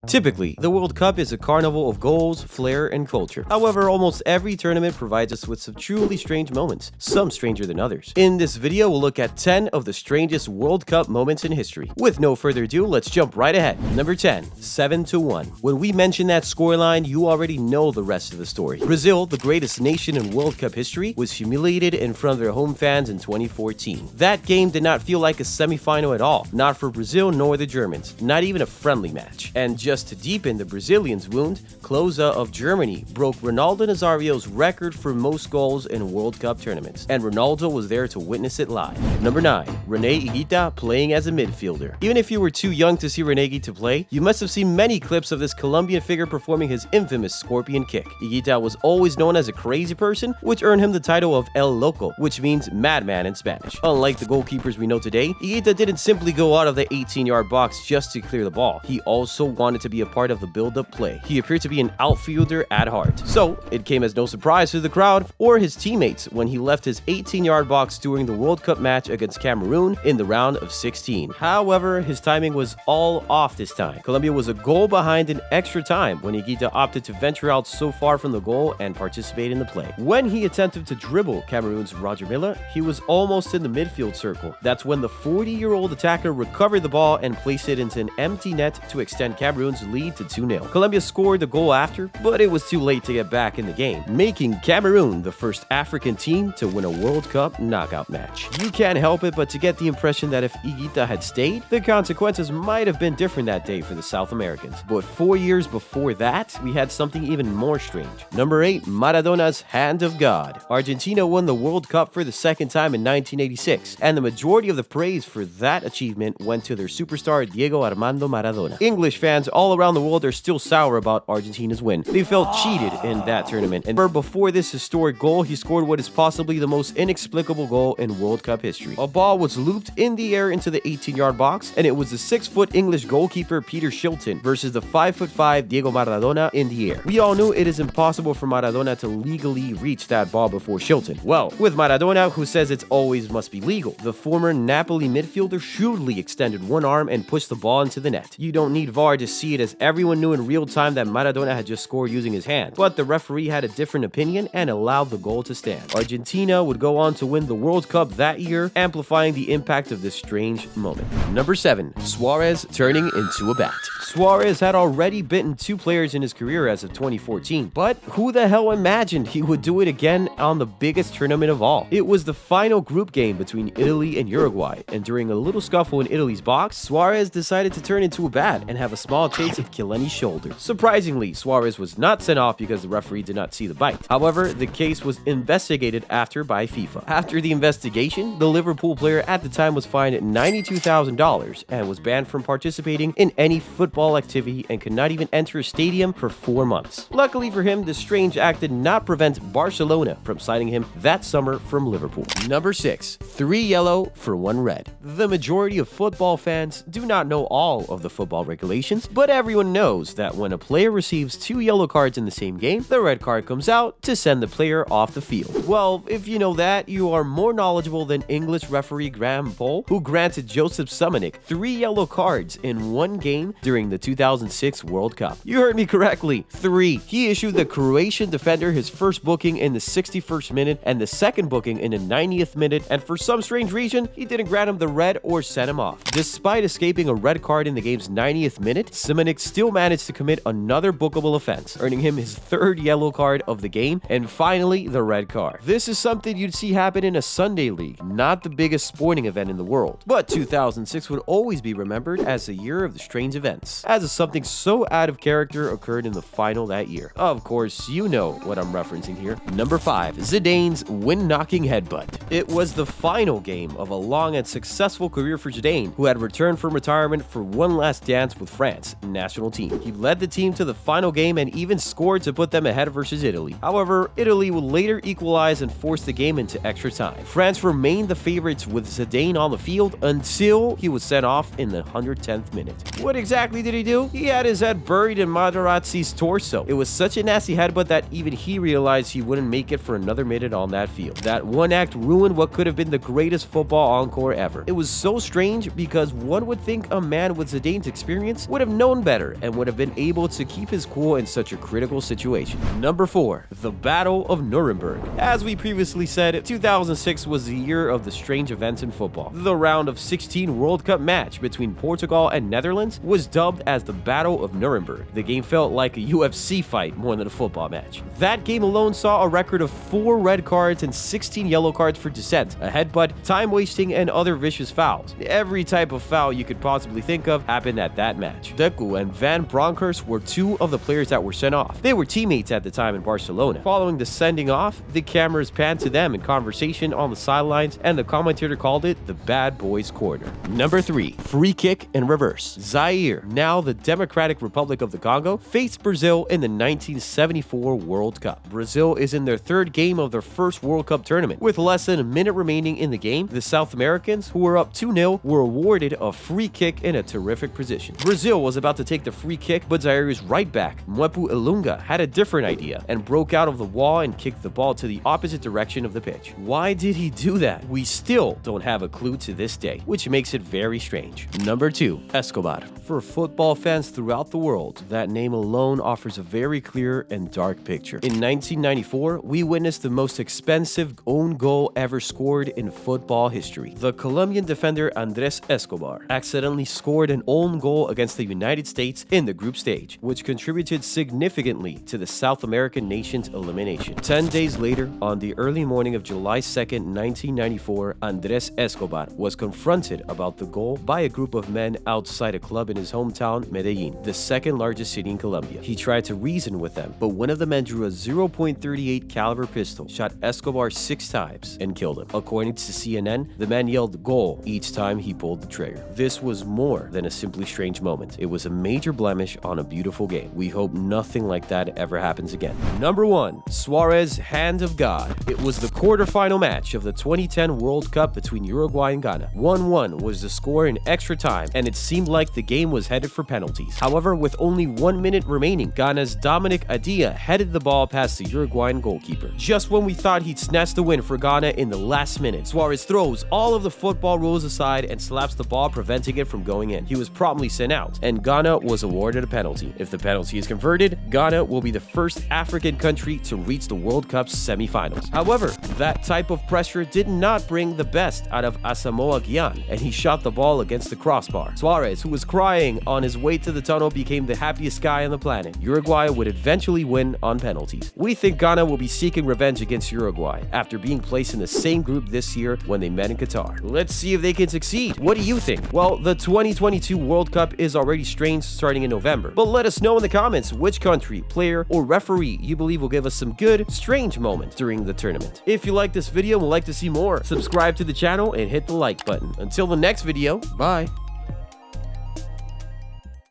Typically, the World Cup is a carnival of goals, flair, and culture. However, almost every tournament provides us with some truly strange moments, some stranger than others. In this video, we'll look at 10 of the strangest World Cup moments in history. With no further ado, let's jump right ahead. Number 10, 7-1. When we mention that scoreline, you already know the rest of the story. Brazil, the greatest nation in World Cup history, was humiliated in front of their home fans in 2014. That game did not feel like a semi-final at all, not for Brazil nor the Germans, not even a friendly match. And just to deepen the Brazilians' wound, Klose of Germany broke Ronaldo Nazario's record for most goals in World Cup tournaments, and Ronaldo was there to witness it live. Number 9, Rene Higuita playing as a midfielder. Even if you were too young to see Rene Higuita play, you must have seen many clips of this Colombian figure performing his infamous scorpion kick. Higuita was always known as a crazy person, which earned him the title of El Loco, which means madman in Spanish. Unlike the goalkeepers we know today, Higuita didn't simply go out of the 18-yard box just to clear the ball. He also wanted to be a part of the build-up play. He appeared to be an outfielder at heart. So, it came as no surprise to the crowd or his teammates when he left his 18-yard box during the World Cup match against Cameroon in the round of 16. However, his timing was all off this time. Colombia was a goal behind in extra time when Higuita opted to venture out so far from the goal and participate in the play. When he attempted to dribble Cameroon's Roger Milla, he was almost in the midfield circle. That's when the 40-year-old attacker recovered the ball and placed it into an empty net to extend Cameroon's lead to 2-0. Colombia scored the goal after, but it was too late to get back in the game, making Cameroon the first African team to win a World Cup knockout match. You can't help it but to get the impression that if Higuita had stayed, the consequences might have been different that day for the South Americans. But 4 years before that, we had something even more strange. Number 8, Maradona's Hand of God. Argentina won the World Cup for the second time in 1986, and the majority of the praise for that achievement went to their superstar Diego Armando Maradona. English fans all around the world are still sour about Argentina's win. They felt cheated in that tournament, and before this historic goal, he scored what is possibly the most inexplicable goal in World Cup history. A ball was looped in the air into the 18-yard box, and it was the 6-foot English goalkeeper Peter Shilton versus the 5'5" Diego Maradona in the air. We all knew it is impossible for Maradona to legally reach that ball before Shilton. Well, with Maradona, who says it always must be legal, the former Napoli midfielder shrewdly extended one arm and pushed the ball into the net. You don't need VAR to see it, as everyone knew in real time that Maradona had just scored using his hand, but the referee had a different opinion and allowed the goal to stand. Argentina would go on to win the World Cup that year, amplifying the impact of this strange moment. Number 7, Suarez turning into a bat. Suarez had already bitten 2 players in his career as of 2014, but who the hell imagined he would do it again on the biggest tournament of all? It was the final group game between Italy and Uruguay, and during a little scuffle in Italy's box, Suarez decided to turn into a bat and have a small chase at Chiellini's shoulder. Surprisingly, Suarez was not sent off because the referee did not see the bite. However, the case was investigated after by FIFA. After the investigation, the Liverpool player at the time was fined $92,000 and was banned from participating in any football activity and could not even enter a stadium for 4 months. Luckily for him, this strange act did not prevent Barcelona from signing him that summer from Liverpool. Number 6, 3 yellow for 1 red. The majority of football fans do not know all of the football regulations, but everyone knows that when a player receives 2 yellow cards in the same game, the red card comes out to send the player off the field. Well, if you know that, you are more knowledgeable than English referee Graham Poll, who granted Joseph Sumanic 3 yellow cards in 1 game during the 2006 World Cup. You heard me correctly, 3. He issued the Croatian defender his first booking in the 61st minute and the second booking in the 90th minute, and for some strange reason, he didn't grant him the red or send him off. Despite escaping a red card in the game's 90th minute, Sumanic still managed to commit another bookable offense, earning him his 3rd yellow card of the game, and finally the red card. This is something you'd see happen in a Sunday league, not the biggest sporting event in the world. But 2006 would always be remembered as the year of the strange events, as something so out of character occurred in the final that year. Of course, you know what I'm referencing here. Number 5, Zidane's win-knocking headbutt. It was the final game of a long and successful career for Zidane, who had returned from retirement for one last dance with France national team. He led the team to the final game and even scored to put them ahead versus Italy. However, Italy would later equalize and force the game into extra time. France remained the favorites with Zidane on the field until he was sent off in the 110th minute. What exactly did he do? He had his head buried in Materazzi's torso. It was such a nasty headbutt that even he realized he wouldn't make it for another minute on that field. That one act ruined what could have been the greatest football encore ever. It was so strange because one would think a man with Zidane's experience would have known better and would have been able to keep his cool in such a critical situation. Number 4. The Battle of Nuremberg. As we previously said, 2006 was the year of the strange events in football. The round of 16 World Cup match between Portugal and Netherlands was dubbed as the Battle of Nuremberg. The game felt like a UFC fight more than a football match. That game alone saw a record of 4 red cards and 16 yellow cards for dissent, a headbutt, time wasting, and other vicious fouls. Every type of foul you could possibly think of happened at that match. Deku and Van Bronckhorst were 2 of the players that were sent off. They were teammates at the time in Barcelona. Following the sending off, the cameras panned to them in conversation on the sidelines, and the commentator called it the Bad Boys Corner. Number 3. Free kick in reverse. Zaire, now the Democratic Republic of the Congo, faced Brazil in the 1974 World Cup. Brazil is in their 3rd game of their first World Cup tournament. With less than a minute remaining in the game, the South Americans, who were up 2-0, were awarded a free kick in a terrific position. Brazil was about to take the free kick, but Zaire's right back, Mwepu Ilunga, had a different idea and broke out of the wall and kicked the ball to the opposite direction of the pitch. Why did he do that? We still don't have a clue to this day, which makes it very strange. Number 2. Escobar. For football fans throughout the world, that name alone offers a very clear and dark picture. In 1994, we witnessed the most expensive own goal ever scored in football history. The Colombian defender Andrés Escobar accidentally scored an own goal against the United States in the group stage, which contributed significantly to the South American nation's elimination. 10 days later, on the early morning of July 2nd, 1994, Andrés Escobar was confronted about the goal by a group of men outside a club in his hometown, Medellin, the 2nd largest city in Colombia. He tried to reason with them, but one of the men drew a 0.38 caliber pistol, shot Escobar 6 times, and killed him. According to CNN, the man yelled "goal" each time he pulled the trigger. This was more than a simply strange moment. It was a major blemish on a beautiful game. We hope nothing like that ever happens again. Number 1. Suarez, Hand of God. It was the quarterfinal match of the 2010 World Cup between Uruguay and Ghana. 1-1 was the score in extra time, and it seemed like the game was headed for penalties. However, with only 1 minute remaining, Ghana's Dominic Adia headed the ball past the Uruguayan goalkeeper. Just when we thought he'd snatch the win for Ghana in the last minute, Suarez throws all of the football rules aside and slaps the ball, preventing it from going in. He was promptly sent out, and Ghana was awarded a penalty. If the penalty is converted, Ghana will be the first African country to reach the World Cup's semifinals. However, that type of pressure did not bring the best out of Asamoah Gyan, and he shot the ball against the crossbar. Suarez, who was crying on his way to the tunnel, became the happiest guy on the planet. Uruguay would eventually win on penalties. We think Ghana will be seeking revenge against Uruguay after being placed in the same group this year when they met in Qatar. Let's see if they can succeed. What do you think? Well, the 2022 World Cup is already strange starting in November, but let us know in the comments which country, player, or referee you believe will give us some good, strange moments during the tournament. If you like this video and would like to see more, subscribe to the channel and hit the like button. Until the next video, bye.